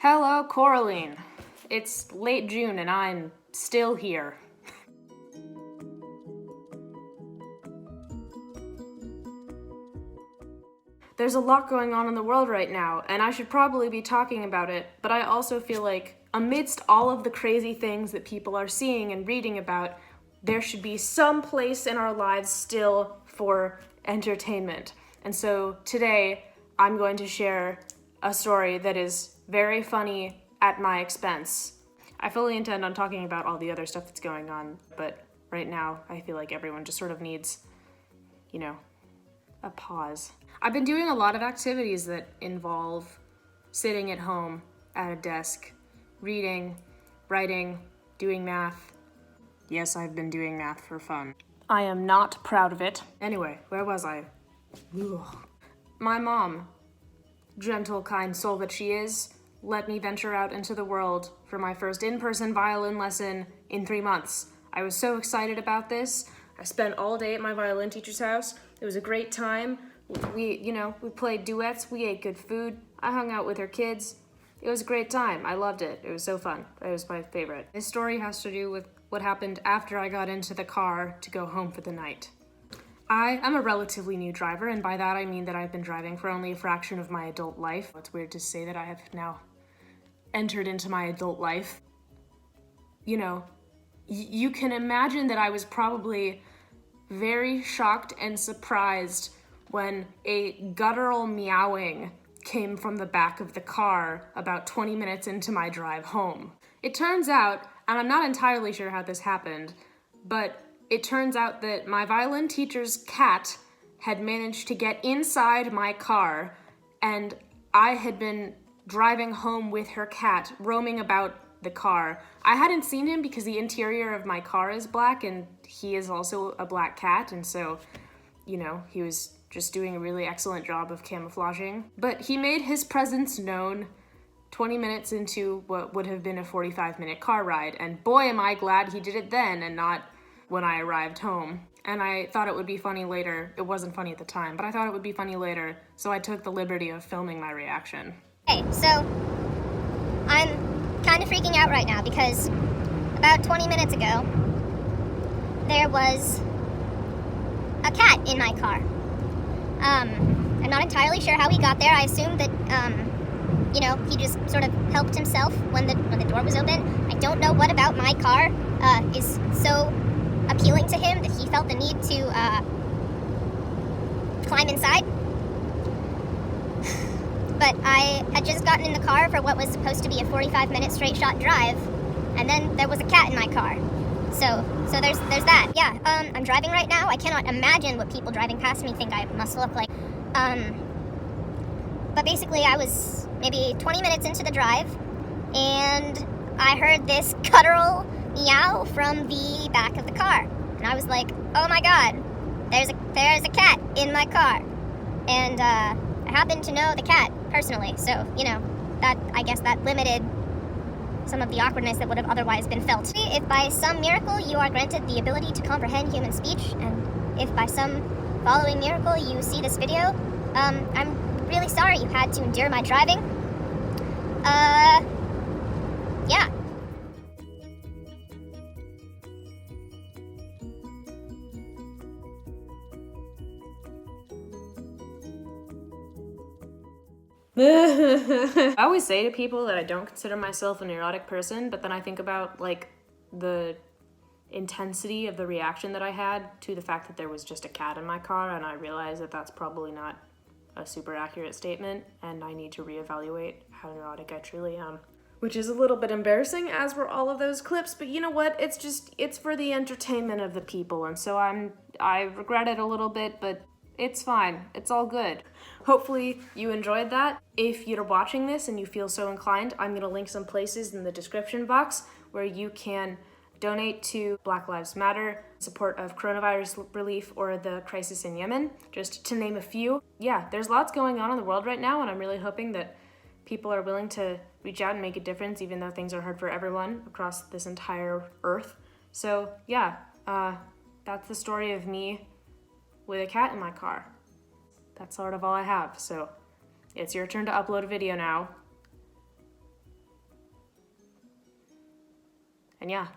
Hello, Coraline. It's late June and I'm still here. There's a lot going on in the world right now, and I should probably be talking about it, but I also feel like amidst all of the crazy things that people are seeing and reading about, there should be some place in our lives still for entertainment. And so today, I'm going to share a story that is very funny at my expense. I fully intend on talking about all the other stuff that's going on, but right now, I feel like everyone just sort of needs, a pause. I've been doing a lot of activities that involve sitting at home at a desk, reading, writing, doing math. Yes, I've been doing math for fun. I am not proud of it. Anyway, where was I? Ugh. My mom, gentle, kind soul that she is, let me venture out into the world for my first in-person violin lesson in 3 months. I was so excited about this. I spent all day at my violin teacher's house. It was a great time. We played duets, we ate good food. I hung out with her kids. It was a great time. I loved it. It was so fun. It was my favorite. This story has to do with what happened after I got into the car to go home for the night. I am a relatively new driver, and by that I mean that I've been driving for only a fraction of my adult life. It's weird to say that I have now entered into my adult life. You can imagine that I was probably very shocked and surprised when a guttural meowing came from the back of the car about 20 minutes into my drive home. It turns out, and I'm not entirely sure how this happened, but it turns out that my violin teacher's cat had managed to get inside my car, and I had been driving home with her cat, roaming about the car. I hadn't seen him because the interior of my car is black, and he is also a black cat, and so, he was just doing a really excellent job of camouflaging. But he made his presence known 20 minutes into what would have been a 45-minute car ride, and boy am I glad he did it then and not when I arrived home. And I thought it would be funny later. It wasn't funny at the time, but I thought it would be funny later, so I took the liberty of filming my reaction. Okay, so I'm kind of freaking out right now because about 20 minutes ago, there was a cat in my car. I'm not entirely sure how he got there. I assume that, he just sort of helped himself when the door was open. I don't know what about my car is so appealing to him that he felt the need to climb inside. But I had just gotten in the car for what was supposed to be a 45-minute straight shot drive, and then there was a cat in my car. So there's that. Yeah, I'm driving right now. I cannot imagine what people driving past me think I must look like. But basically I was maybe 20 minutes into the drive, and I heard this guttural meow from the back of the car. And I was like, oh my god, there's a cat in my car. And I happen to know the cat personally, so, that limited some of the awkwardness that would have otherwise been felt. If by some miracle you are granted the ability to comprehend human speech, and if by some following miracle you see this video, I'm really sorry you had to endure my driving. Yeah. I always say to people that I don't consider myself a neurotic person, but then I think about, the intensity of the reaction that I had to the fact that there was just a cat in my car, and I realize that that's probably not a super accurate statement, and I need to reevaluate how neurotic I truly am. Which is a little bit embarrassing, as were all of those clips, but you know what? It's for the entertainment of the people, and so I regret it a little bit, but it's fine. It's all good. Hopefully you enjoyed that. If you're watching this and you feel so inclined, I'm going to link some places in the description box where you can donate to Black Lives Matter, support of coronavirus relief, or the crisis in Yemen, just to name a few. Yeah, there's lots going on in the world right now, and I'm really hoping that people are willing to reach out and make a difference, even though things are hard for everyone across this entire earth. So yeah, that's the story of me with a cat in my car. That's sort of all I have, so it's your turn to upload a video now. And yeah,